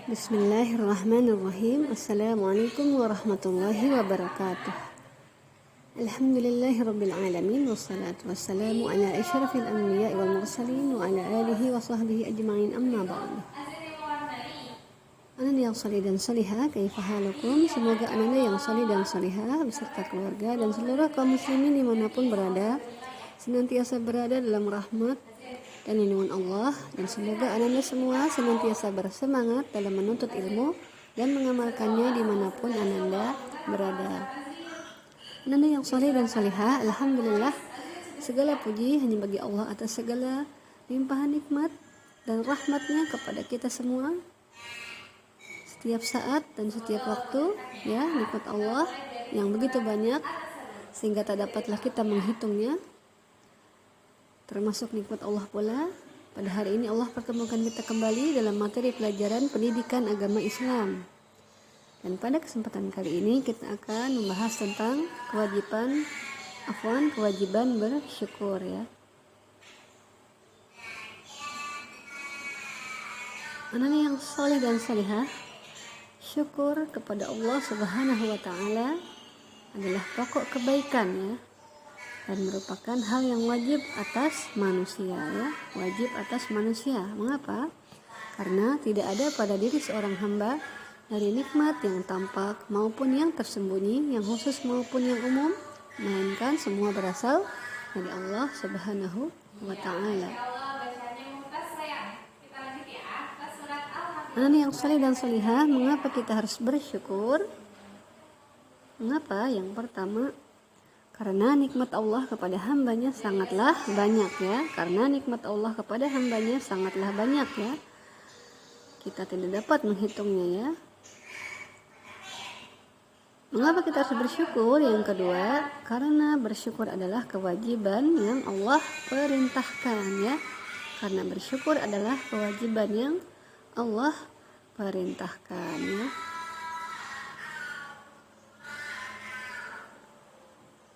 Bismillahirrahmanirrahim. Assalamualaikum warahmatullahi wabarakatuh. Alhamdulillahirabbil alamin wassalatu wassalamu ala asyrafil anbiya'i wal mursalin wa ala alihi wa sahbihi ajma'in, amma ba'du. Ananda yang salih dan salihah, kaifa halukum? Semoga ananda yang salih dan salihah beserta keluarga dan seluruh kaum muslimin dimanapun berada senantiasa berada dalam rahmat dan lindungan Allah, dan semoga ananda semua senantiasa bersemangat dalam menuntut ilmu dan mengamalkannya dimanapun ananda berada. Ananda yang saleh dan salihah, alhamdulillah, segala puji hanya bagi Allah atas segala limpahan nikmat dan rahmatnya kepada kita semua setiap saat dan setiap waktu, ya, nikmat Allah yang begitu banyak sehingga tak dapatlah kita menghitungnya. Termasuk nikmat Allah pula, pada hari ini Allah pertemukan kita kembali dalam materi pelajaran pendidikan agama Islam. Dan pada kesempatan kali ini kita akan membahas tentang kewajiban bersyukur, ya. Ananda yang saleh dan salihah, syukur kepada Allah Subhanahu wa taala adalah pokok kebaikan, ya, dan merupakan hal yang wajib atas manusia, ya, wajib atas manusia. Mengapa? Karena tidak ada pada diri seorang hamba dari nikmat yang tampak maupun yang tersembunyi, yang khusus maupun yang umum, melainkan semua berasal dari Allah Subhanahu wa taala. Ananda yang saleh dan salihah, mengapa kita harus bersyukur? Mengapa? Yang pertama, karena nikmat Allah kepada hambanya sangatlah banyak, ya. Karena nikmat Allah kepada hambanya sangatlah banyak, ya. Kita tidak dapat menghitungnya, ya. Mengapa kita harus bersyukur? Yang kedua, karena bersyukur adalah kewajiban yang Allah perintahkan, ya. Karena bersyukur adalah kewajiban yang Allah perintahkan, ya.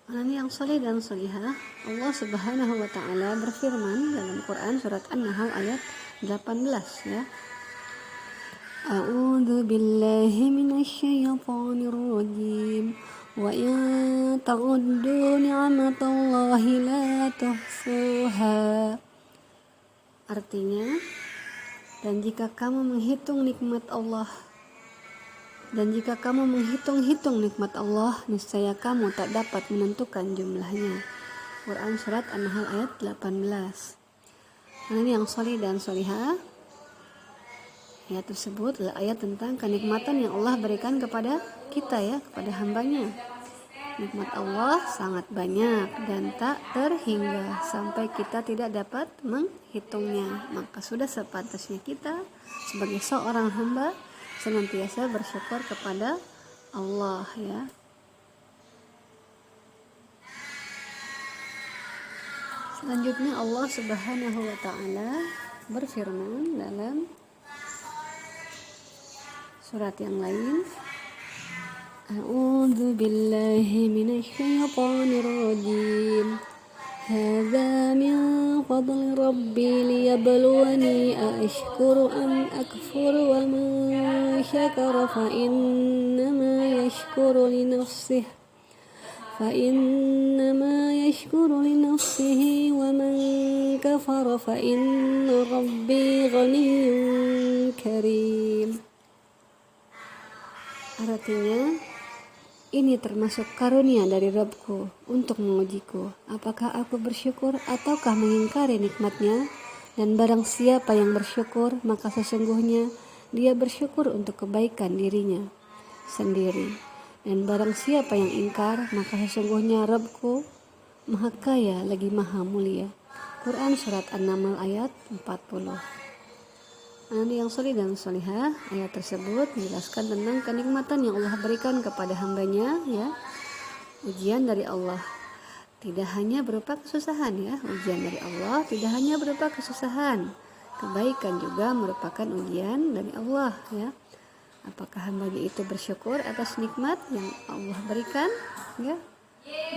Ananda yang saleh dan salihah, Allah Subhanahu wa taala berfirman dalam Quran surat An-Nahl ayat 18, ya. A'udzu billahi minasyaitonir rajim. Wa in ta'uddu ni'matallahi la tuhsuha. Artinya, dan jika kamu menghitung nikmat Allah, dan jika kamu menghitung-hitung nikmat Allah, niscaya kamu tak dapat menentukan jumlahnya. Quran surat An-Nahl ayat 18. Ini yang salih dan salihah, ayat tersebut adalah ayat tentang kenikmatan yang Allah berikan kepada kita, ya, kepada hambanya. Nikmat Allah sangat banyak dan tak terhingga sampai kita tidak dapat menghitungnya. Maka sudah sepantasnya kita sebagai seorang hamba senantiasa bersyukur kepada Allah, ya. Selanjutnya Allah Subhanahu wa taala berfirman dalam surat yang lain, A'udzu billahi minasyaitonir rajim. Hadza min fadli rabbi liyabluwani ashkuru am akfur wa man syakara fa innama yashkuru li nafsihi wa man kafara fa inna rabbi ghaniyyun karim. Artinya, ini termasuk karunia dari Rabbku untuk mengujiku, apakah aku bersyukur ataukah mengingkari nikmatnya. Dan barang siapa yang bersyukur, maka sesungguhnya dia bersyukur untuk kebaikan dirinya sendiri. Dan barang siapa yang ingkar, maka sesungguhnya Rabbku maha kaya lagi maha mulia. Quran surat An-Naml ayat 40. Ananda yang saleh dan salihah, ayat tersebut menjelaskan tentang kenikmatan yang Allah berikan kepada hambanya, ya. Ujian dari Allah tidak hanya berupa kesusahan, ya. Ujian dari Allah tidak hanya berupa kesusahan, kebaikan juga merupakan ujian dari Allah, ya. Apakah hambanya itu bersyukur atas nikmat yang Allah berikan, ya,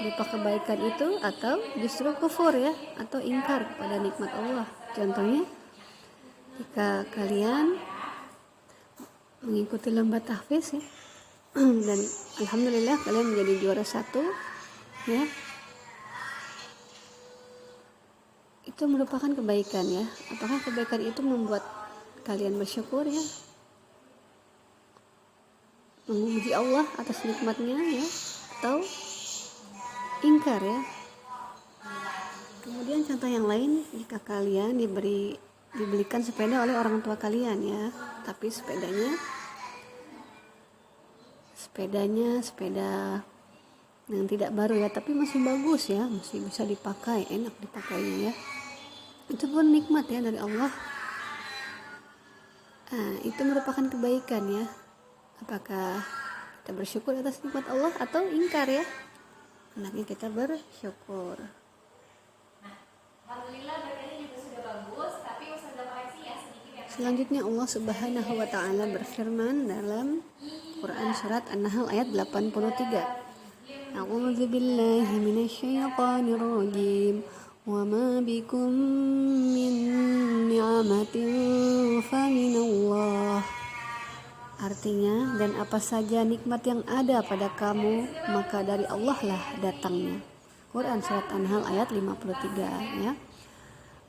berupa kebaikan itu, atau justru kufur, ya, atau ingkar kepada nikmat Allah. Contohnya, jika kalian mengikuti lomba tahfiz ya. Dan alhamdulillah kalian menjadi juara 1 ya. Itu merupakan kebaikan ya. Apakah kebaikan itu membuat kalian bersyukur ya, memuji Allah atas nikmatnya ya, atau ingkar ya? Kemudian contoh yang lain, jika kalian dibelikan sepeda oleh orang tua kalian ya, tapi sepeda yang tidak baru ya, tapi masih bagus ya, masih bisa dipakai, enak dipakainya ya. Itu pun nikmat ya dari Allah. Itu merupakan kebaikan ya. Apakah kita bersyukur atas nikmat Allah atau ingkar ya? Hendaknya kita bersyukur. Alhamdulillah berarti juga sudah bagus, tapi usah koreksi ya sedikit ya. Selanjutnya Allah Subhanahu wa taala berfirman dalam Quran surat An-Nahl ayat 83. A'udzu billahi minasyaitonir rajim. Wa ma bikum min ni'matin faminallah. Artinya, dan apa saja nikmat yang ada pada kamu, maka dari Allah lah datangnya. Quran surat An-Nahl ayat 53 ya.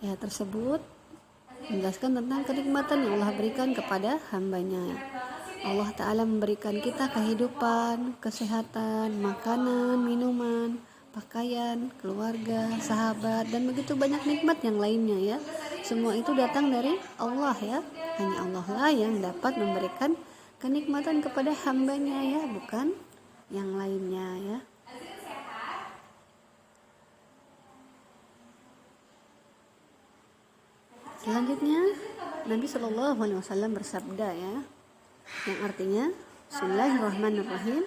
Ayat tersebut menjelaskan tentang kenikmatan yang Allah berikan kepada hambanya. Allah Ta'ala memberikan kita kehidupan, kesehatan, makanan, minuman, pakaian, keluarga, sahabat, dan begitu banyak nikmat yang lainnya ya. Semua itu datang dari Allah ya. Hanya Allah lah yang dapat memberikan kenikmatan kepada hambanya ya, bukan yang lainnya ya. Selanjutnya Nabi Shallallahu Alaihi Wasallam bersabda ya, yang artinya Bismillahirrahmanirrahim.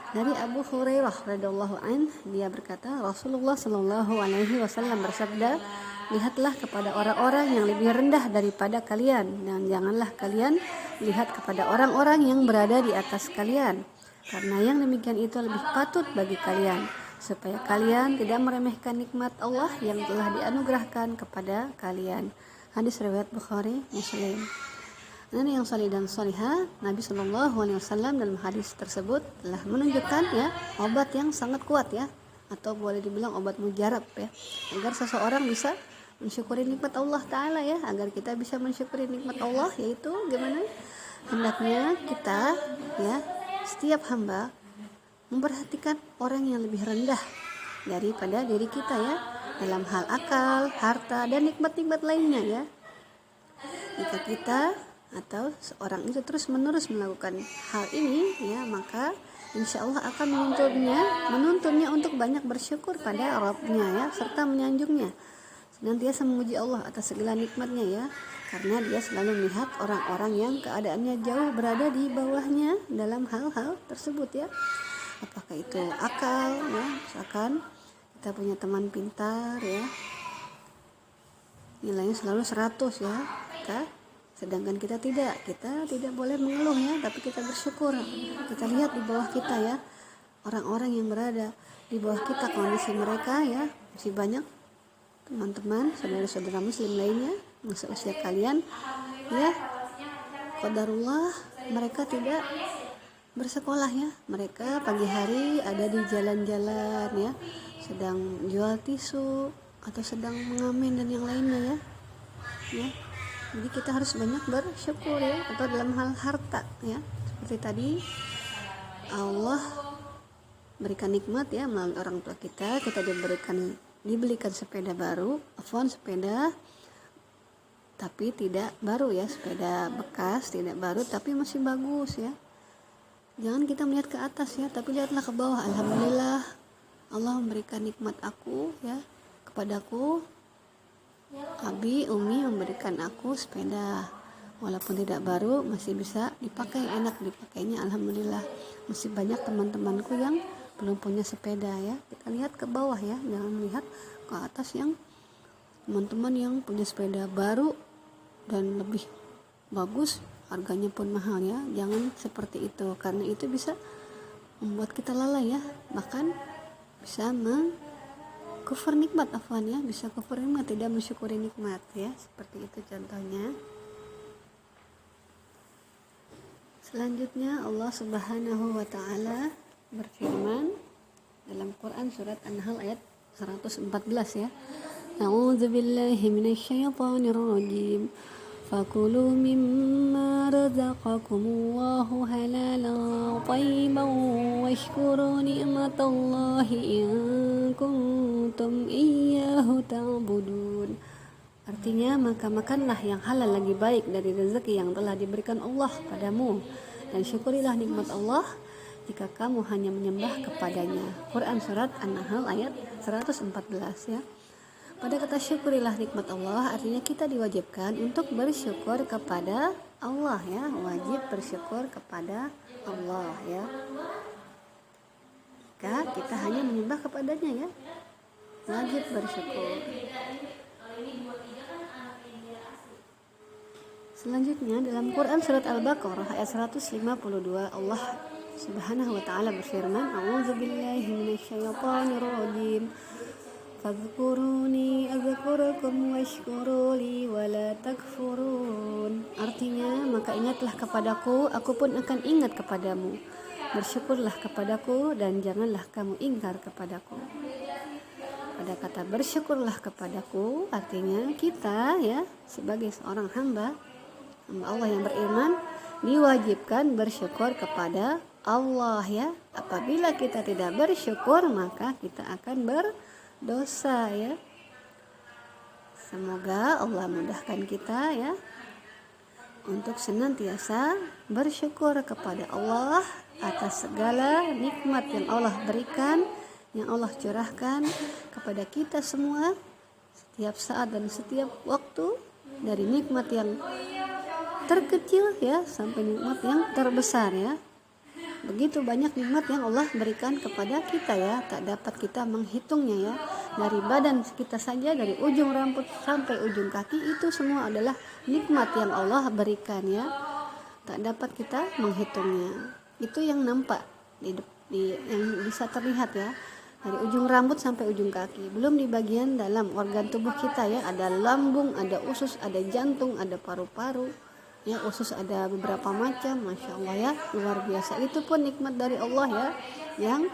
Dari Abu Hurairah radhiyallahu an, dia berkata, Rasulullah Shallallahu Alaihi Wasallam bersabda, lihatlah kepada orang-orang yang lebih rendah daripada kalian, dan janganlah kalian lihat kepada orang-orang yang berada di atas kalian, karena yang demikian itu lebih patut bagi kalian, supaya kalian tidak meremehkan nikmat Allah yang telah dianugerahkan kepada kalian. Hadis riwayat Bukhari, Muslim. Dan yang salih dan salihah, Nabi Shallallahu Alaihi Wasallam dalam hadis tersebut telah menunjukkan ya obat yang sangat kuat ya, atau boleh dibilang obat mujarab ya, agar seseorang bisa mensyukuri nikmat Allah Ta'ala ya, agar kita bisa mensyukuri nikmat Allah, yaitu gimana? Hendaknya kita ya, setiap hamba memperhatikan orang yang lebih rendah daripada diri kita ya, dalam hal akal, harta, dan nikmat-nikmat lainnya ya. Jika kita atau seorang itu terus-menerus melakukan hal ini ya, maka insya Allah akan menuntunnya untuk banyak bersyukur pada Rabbnya ya, serta menyanjungnya, senantiasa memuji Allah atas segala nikmatnya ya, karena dia selalu melihat orang-orang yang keadaannya jauh berada di bawahnya dalam hal-hal tersebut ya. Apakah itu akal ya, misalkan kita punya teman pintar ya, nilainya selalu 100 ya, sedangkan kita tidak boleh mengeluh ya, tapi kita bersyukur. Kita lihat di bawah kita ya, orang-orang yang berada di bawah kita, kondisi mereka ya, masih banyak teman-teman, saudara-saudara muslim lainnya yang seusia kalian ya, qadarullah mereka tidak bersekolah ya, mereka pagi hari ada di jalan-jalan ya, sedang jual tisu atau sedang mengamen dan yang lainnya ya. Jadi kita harus banyak bersyukur ya, atau dalam hal harta ya, seperti tadi Allah berikan nikmat ya melalui orang tua kita dibelikan sepeda baru, sepeda tapi tidak baru ya, sepeda bekas tidak baru tapi masih bagus ya. Jangan kita melihat ke atas ya, tapi lihatlah ke bawah. Alhamdulillah Allah memberikan nikmat aku ya, kepadaku. Abi, Umi memberikan aku sepeda, walaupun tidak baru masih bisa dipakai, enak dipakainya. Alhamdulillah. Masih banyak teman-temanku yang belum punya sepeda ya. Kita lihat ke bawah ya, jangan melihat ke atas yang teman-teman yang punya sepeda baru dan lebih bagus, harganya pun mahal ya. Jangan seperti itu, karena itu bisa membuat kita lalai ya, bahkan bisa kufur nikmat, ya, bisa kufur nikmat, tidak mensyukuri nikmat ya, seperti itu contohnya. Selanjutnya Allah Subhanahu wa taala berfirman dalam Quran surat An-Nahl ayat 114 ya. A'udzubillahi minasyaitonir rajim. Fakulu mimma razaqakumullahu halalan thayyiban washkuru ni'matallahi in kuntum iyyahu ta'budun. Artinya, maka makanlah yang halal lagi baik dari rezeki yang telah diberikan Allah padamu, dan syukurilah nikmat Allah jika kamu hanya menyembah kepadanya. Quran surat An-Nahl ayat 114 ya. Pada kata syukurilah nikmat Allah artinya kita diwajibkan untuk bersyukur kepada Allah ya, wajib bersyukur kepada Allah ya. Jika kita hanya menyembah kepadanya ya, wajib bersyukur. Selanjutnya dalam Quran surat Al-Baqarah ayat 152 Allah Subhanahu wa taala berfirman, A'udzubillahi minasyaitonir rajim. Fadhkuruni adzkurukum washkuruli wala takfurun. Artinya, maka ingatlah kepadaku, aku pun akan ingat kepadamu. Bersyukurlah kepadaku dan janganlah kamu ingkar kepadaku. Pada kata bersyukurlah kepadaku artinya kita ya sebagai seorang hamba Allah yang beriman diwajibkan bersyukur kepada Allah ya. Apabila kita tidak bersyukur maka kita akan berdosa ya. Semoga Allah mudahkan kita ya untuk senantiasa bersyukur kepada Allah atas segala nikmat yang Allah berikan, yang Allah curahkan kepada kita semua setiap saat dan setiap waktu, dari nikmat yang terkecil ya sampai nikmat yang terbesar ya. Begitu banyak nikmat yang Allah berikan kepada kita ya, tak dapat kita menghitungnya ya. Dari badan kita saja, dari ujung rambut sampai ujung kaki, itu semua adalah nikmat yang Allah berikan ya, tak dapat kita menghitungnya. Itu yang nampak yang bisa terlihat ya, dari ujung rambut sampai ujung kaki. Belum di bagian dalam organ tubuh kita ya, ada lambung, ada usus, ada jantung, ada paru-paru ya, usus ada beberapa macam, masya Allah ya, luar biasa. Itu pun nikmat dari Allah ya, yang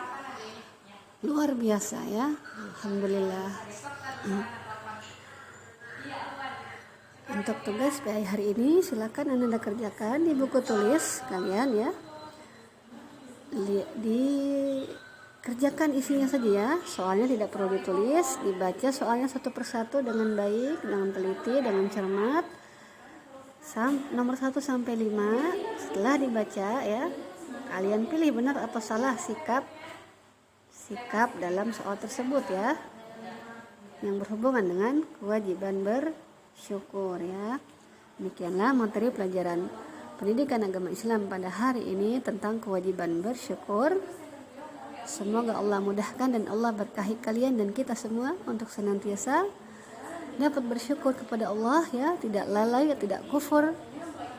luar biasa ya, alhamdulillah. Untuk tugas PI hari ini silakan Anda kerjakan di buku tulis kalian ya, dikerjakan isinya saja ya, soalnya tidak perlu ditulis, dibaca soalnya satu persatu dengan baik, dengan teliti, dengan cermat. Nomor 1 sampai 5 setelah dibaca ya, kalian pilih benar atau salah sikap dalam soal tersebut ya, yang berhubungan dengan kewajiban bersyukur ya. Demikianlah materi pelajaran pendidikan agama Islam pada hari ini tentang kewajiban bersyukur. Semoga Allah mudahkan dan Allah berkahi kalian dan kita semua untuk senantiasa dapat bersyukur kepada Allah ya, tidak lalai, tidak kufur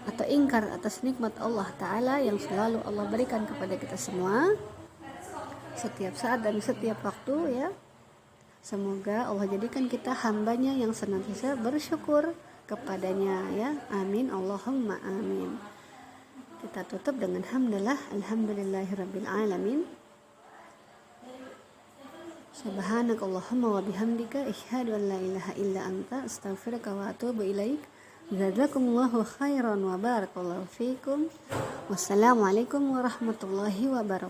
atau ingkar atas nikmat Allah Ta'ala yang selalu Allah berikan kepada kita semua setiap saat dan setiap waktu ya. Semoga Allah jadikan kita hambanya yang senantiasa bersyukur kepadanya ya, amin Allahumma amin. Kita tutup dengan hamdalah, alhamdulillahirabbil alamin. Subhanakallahumma wa bihamdika asyhadu an la ilaha illa anta astaghfiruka wa atubu ilaik. Jazakumullahu khairan wa barakallahu fikum. Wassalamualaikum warahmatullahi wabarakatuh.